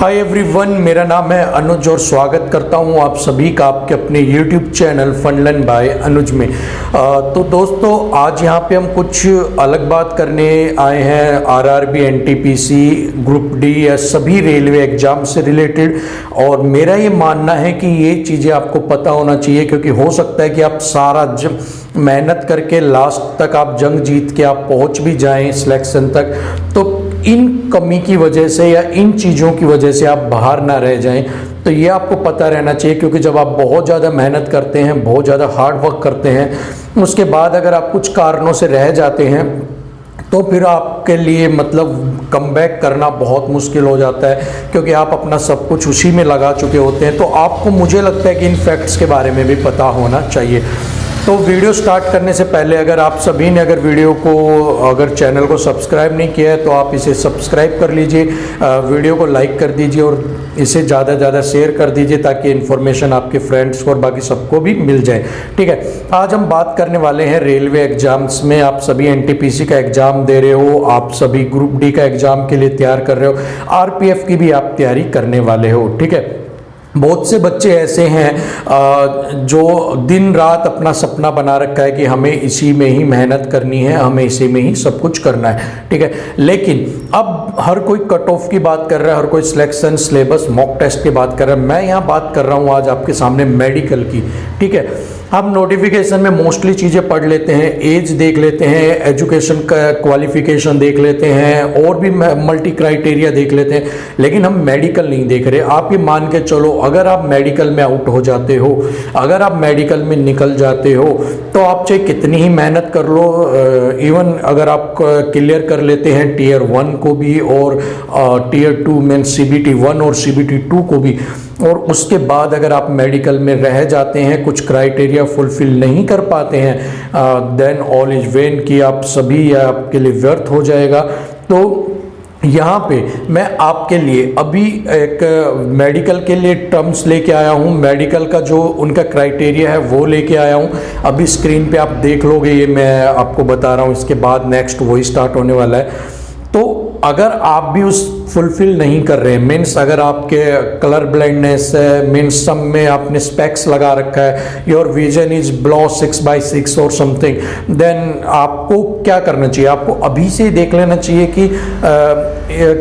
Hi everyone, मेरा नाम है अनुज और स्वागत करता हूं आप सभी का आपके अपने यूट्यूब चैनल फनलर्न बाय अनुज में। तो दोस्तों, आज यहां पे हम कुछ अलग बात करने आए हैं आरआरबी, एनटीपीसी, ग्रुप डी या सभी रेलवे एग्जाम से रिलेटेड। और मेरा ये मानना है कि ये चीज़ें आपको पता होना चाहिए, क्योंकि हो सकता है कि आप सारा मेहनत करके लास्ट तक आप जंग जीत के आप पहुंच भी जाएं सिलेक्शन तक, तो इन कमी की वजह से या इन चीज़ों की वजह से आप बाहर ना रह जाएं। तो ये आपको पता रहना चाहिए, क्योंकि जब आप बहुत ज़्यादा मेहनत करते हैं, बहुत ज़्यादा हार्ड वर्क करते हैं, उसके बाद अगर आप कुछ कारणों से रह जाते हैं तो फिर आपके लिए मतलब कमबैक करना बहुत मुश्किल हो जाता है, क्योंकि आप अपना सब कुछ उसी में लगा चुके होते हैं। तो आपको, मुझे लगता है कि इन फैक्ट्स के बारे में भी पता होना चाहिए। तो वीडियो स्टार्ट करने से पहले अगर आप सभी ने अगर चैनल को सब्सक्राइब नहीं किया है तो आप इसे सब्सक्राइब कर लीजिए, वीडियो को लाइक कर दीजिए और इसे ज़्यादा से ज़्यादा शेयर कर दीजिए, ताकि इन्फॉर्मेशन आपके फ्रेंड्स को और बाकी सबको भी मिल जाए। ठीक है, आज हम बात करने वाले हैं रेलवे एग्जाम्स में। आप सभी एनटीपीसी का एग्ज़ाम दे रहे हो, आप सभी ग्रुप डी का एग्ज़ाम के लिए तैयार कर रहे हो, आरपीएफ की भी आप तैयारी करने वाले हो। ठीक है, बहुत से बच्चे ऐसे हैं जो दिन रात अपना सपना बना रखा है कि हमें इसी में ही मेहनत करनी है, हमें इसी में ही सब कुछ करना है। ठीक है, लेकिन अब हर कोई कट ऑफ की बात कर रहा है, हर कोई सिलेक्शन, सिलेबस, मॉक टेस्ट की बात कर रहा है। मैं यहाँ बात कर रहा हूँ आज आपके सामने मेडिकल की। ठीक है, हम नोटिफिकेशन में मोस्टली चीज़ें पढ़ लेते हैं, एज देख लेते हैं, एजुकेशन का क्वालिफिकेशन देख लेते हैं, और भी मल्टी क्राइटेरिया देख लेते हैं, लेकिन हम मेडिकल नहीं देख रहे। आप ये मान के चलो, अगर आप मेडिकल में आउट हो जाते हो, अगर आप मेडिकल में निकल जाते हो, तो आप चाहे कितनी ही मेहनत कर लो, इवन अगर आप क्लियर कर लेते हैं टीयर 1 को भी और टीयर 2 में CBT 1 और CBT 2 को भी, और उसके बाद अगर आप मेडिकल में रह जाते हैं, कुछ क्राइटेरिया फुलफिल नहीं कर पाते हैं, देन ऑल इज वेन कि आप सभी आपके लिए व्यर्थ हो जाएगा। तो यहाँ पे मैं आपके लिए अभी एक मेडिकल के लिए टर्म्स लेके आया हूँ, मेडिकल का जो उनका क्राइटेरिया है वो लेके आया हूँ। अभी स्क्रीन पे आप देख लोगे, ये मैं आपको बता रहा हूँ, इसके बाद नेक्स्ट वही स्टार्ट होने वाला है। तो अगर आप भी उस फुलफिल नहीं कर रहे हैं, मीन्स अगर आपके कलर ब्लाइंडनेस है, मीन्स सब में आपने स्पेक्स लगा रखा है, योर विजन इज ब्लो 6/6 और समथिंग, देन आपको क्या करना चाहिए? आपको अभी से देख लेना चाहिए कि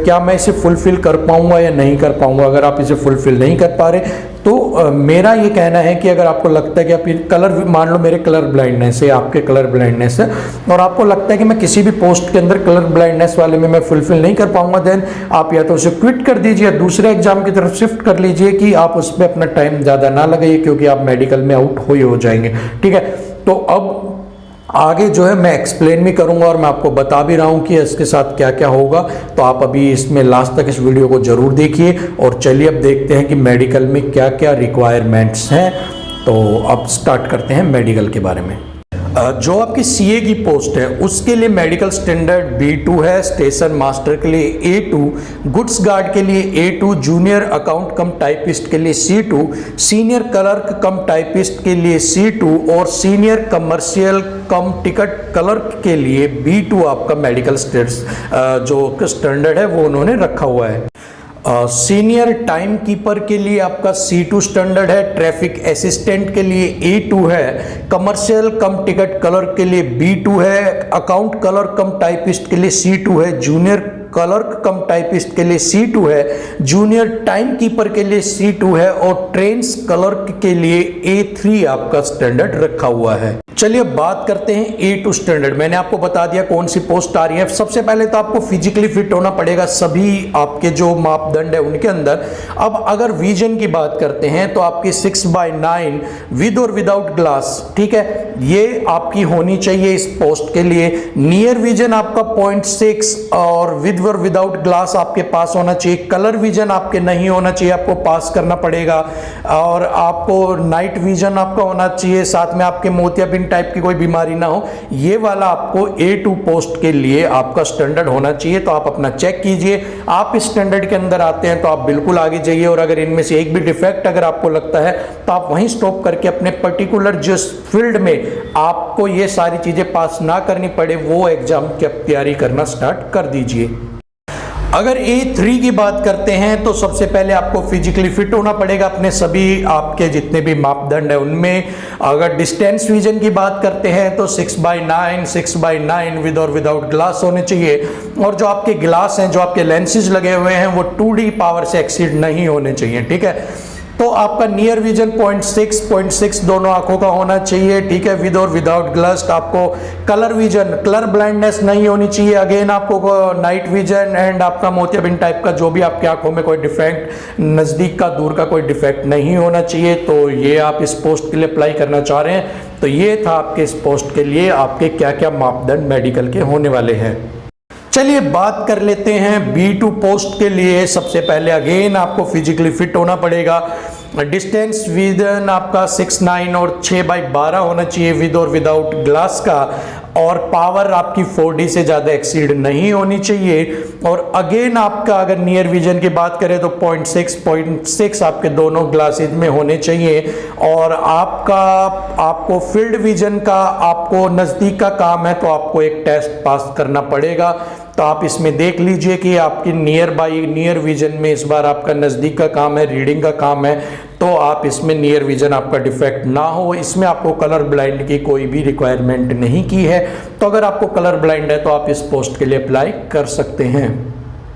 क्या मैं इसे फुलफिल कर पाऊंगा या नहीं कर पाऊंगा। अगर आप इसे फुलफिल नहीं कर पा रहे तो मेरा ये कहना है कि अगर आपको लगता है कि आप ये कलर, मान लो मेरे कलर ब्लाइंडनेस है, आपके कलर ब्लाइंडनेस है, और आपको लगता है कि मैं किसी भी पोस्ट के अंदर कलर ब्लाइंडनेस वाले में मैं फुलफिल नहीं कर पाऊंगा, देन आप या तो उसे क्विट कर दीजिए या दूसरे एग्जाम की तरफ शिफ्ट कर लीजिए कि आप उस पर अपना टाइम ज़्यादा ना लगाइए, क्योंकि आप मेडिकल में आउट हो जाएंगे। ठीक है, तो अब आगे जो है मैं एक्सप्लेन भी करूंगा और मैं आपको बता भी रहा हूं कि इसके साथ क्या क्या होगा। तो आप अभी इसमें लास्ट तक इस वीडियो को जरूर देखिए, और चलिए अब देखते हैं कि मेडिकल में क्या क्या रिक्वायरमेंट्स हैं। तो अब स्टार्ट करते हैं मेडिकल के बारे में। जो आपकी सीए की पोस्ट है उसके लिए मेडिकल स्टैंडर्ड B2 है, स्टेशन मास्टर के लिए A2, गुड्स गार्ड के लिए A2, जूनियर अकाउंट कम टाइपिस्ट के लिए C2, सीनियर क्लर्क कम टाइपिस्ट के लिए C2 और सीनियर कमर्शियल कम टिकट क्लर्क के लिए B2 आपका मेडिकल जो स्टैंडर्ड है वो उन्होंने रखा हुआ है। सीनियर टाइम कीपर के लिए आपका C2 स्टैंडर्ड है, ट्रैफिक असिस्टेंट के लिए A2 है, कमर्शियल कम टिकट क्लर्क के लिए B2 है, अकाउंट क्लर्क कम टाइपिस्ट के लिए C2 है, जूनियर क्लर्क कम टाइपिस्ट के लिए C2 है, जूनियर टाइम कीपर के लिए C2 है, और ट्रेन्स क्लर्क के लिए A3 आपका स्टैंडर्ड रखा हुआ है। चलिए अब बात करते हैं A2 स्टैंडर्ड। मैंने आपको बता दिया कौन सी पोस्ट आ रही है। सबसे पहले तो आपको फिजिकली फिट होना पड़ेगा सभी आपके जो मापदंड है उनके अंदर। अब अगर विजन की बात करते हैं तो आपकी 6/9 विद और विदाउट ग्लास, ठीक है, ये आपकी होनी चाहिए इस पोस्ट के लिए। नियर विजन आपका 0.6 और विद और विदाउट ग्लास आपके पास होना चाहिए। कलर विजन आपके नहीं होना चाहिए, आपको पास करना पड़ेगा। और आपको नाइट विजन आपका होना चाहिए, साथ में आपके मोतियाबिंद टाइप की कोई बीमारी ना हो। ये वाला आपको A2 पोस्ट के लिए आपका स्टैंडर्ड होना चाहिए। तो आप अपना चेक कीजिए, आप इस स्टैंडर्ड के अंदर आते हैं तो आप बिल्कुल आगे जाइए, और अगर इनमें से एक भी डिफेक्ट अगर आपको लगता है तो आप वहीं स्टॉप करके अपने पर्टिकुलर जिस फील्ड में आपको ये सारी चीजें पास ना करनी पड़े वो एग्जाम की तैयारी करना स्टार्ट कर दीजिए। अगर A3 की बात करते हैं तो सबसे पहले आपको फिजिकली फिट होना पड़ेगा, अपने सभी आपके जितने भी मापदंड है उनमें। अगर डिस्टेंस विजन की बात करते हैं तो 6x9 विद और विदाउट ग्लास होने चाहिए, और जो आपके ग्लास हैं, जो आपके लेंसेज लगे हुए हैं, वो 2D पावर से एक्सीड नहीं होने चाहिए, ठीक है। तो आपका नियर विजन 0.6 दोनों आंखों का होना चाहिए, ठीक है, विद और विदाउट ग्लास। आपको कलर विजन, कलर ब्लाइंडनेस नहीं होनी चाहिए। अगेन आपको नाइट विजन एंड आपका मोतियाबिंद टाइप का जो भी आपकी आंखों में कोई डिफेक्ट, नज़दीक का दूर का कोई डिफेक्ट नहीं होना चाहिए। तो ये आप इस पोस्ट के लिए अप्लाई करना चाह रहे हैं, तो ये था आपके इस पोस्ट के लिए आपके क्या क्या मापदंड मेडिकल के होने वाले हैं। चलिए बात कर लेते हैं B2 पोस्ट के लिए। सबसे पहले अगेन आपको फिजिकली फिट होना पड़ेगा। डिस्टेंस विजन आपका 6/9 और 6/12 होना चाहिए विद और विदाउट ग्लास का, और पावर आपकी 4D से ज़्यादा एक्सीड नहीं होनी चाहिए। और अगेन आपका अगर नियर विजन की बात करें तो 0.6 आपके दोनों ग्लासेज में होने चाहिए। और आपको फील्ड विजन का, आपको नज़दीक का काम है तो आपको एक टेस्ट पास करना पड़ेगा। तो आप इसमें देख लीजिए कि आपकी नियर विजन में इस बार आपका नज़दीक का काम है, रीडिंग का काम है, तो आप इसमें नियर विजन आपका डिफेक्ट ना हो। इसमें आपको कलर ब्लाइंड की कोई भी रिक्वायरमेंट नहीं की है। तो अगर आपको कलर ब्लाइंड है तो आप इस पोस्ट के लिए अप्लाई कर सकते हैं।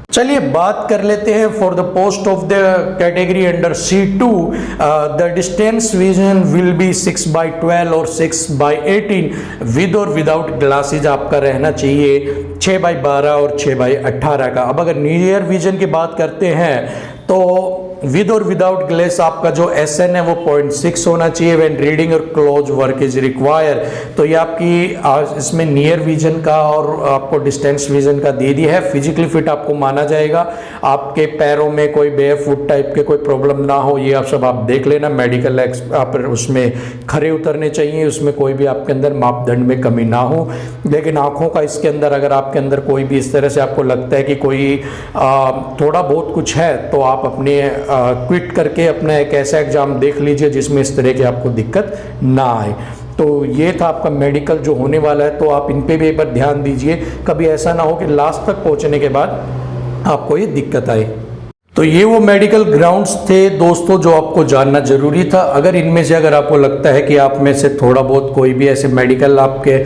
चलिए बात कर लेते हैं for the post of the category under C2। The distance vision will be 6/12 और 6/18 विद और विदाउट ग्लासेज आपका रहना चाहिए 6/12 और 6/18 का। अब अगर नियर विजन की बात करते हैं तो विद और विदाउट ग्लास आपका जो SN है वो 0.6 होना चाहिए व्हेन रीडिंग और क्लोज वर्क इज रिक्वायर। तो ये आपकी इसमें नियर विजन का और आपको डिस्टेंस विजन का दे दिया है। फिजिकली फिट आपको माना जाएगा, आपके पैरों में कोई बेयरफुट टाइप के कोई प्रॉब्लम ना हो, ये आप सब आप देख लेना। मेडिकल आप उसमें खरे उतरने चाहिए, उसमें कोई भी आपके अंदर मापदंड में कमी ना हो। लेकिन आँखों का इसके अंदर अगर आपके अंदर कोई भी इस तरह से आपको लगता है कि कोई थोड़ा बहुत कुछ है, तो आप अपने क्विट करके अपना एक ऐसा एग्जाम देख लीजिए जिसमें इस तरह की आपको दिक्कत ना आए। तो ये था आपका मेडिकल जो होने वाला है, तो आप इन पे भी एक बार ध्यान दीजिए, कभी ऐसा ना हो कि लास्ट तक पहुंचने के बाद आपको ये दिक्कत आए। तो ये वो मेडिकल ग्राउंड्स थे दोस्तों जो आपको जानना जरूरी था। अगर इनमें से अगर आपको लगता है कि आप में से थोड़ा बहुत कोई भी ऐसे मेडिकल आपके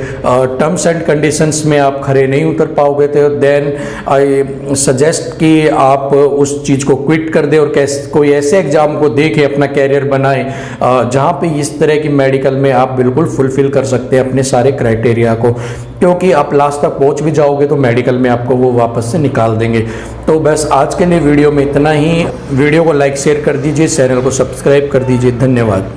टर्म्स एंड कंडीशंस में आप खरे नहीं उतर पाओगे, तो देन आई सजेस्ट कि आप उस चीज़ को क्विट कर दें और कोई ऐसे एग्जाम को दे के अपना कैरियर बनाएं जहाँ पे इस तरह की मेडिकल में आप बिल्कुल फुलफिल कर सकते हैं अपने सारे क्राइटेरिया को, क्योंकि आप लास्ट तक पहुंच भी जाओगे तो मेडिकल में आपको वो वापस से निकाल देंगे। तो बस आज के लिए वीडियो में इतना ही। वीडियो को लाइक शेयर कर दीजिए, चैनल को सब्सक्राइब कर दीजिए। धन्यवाद।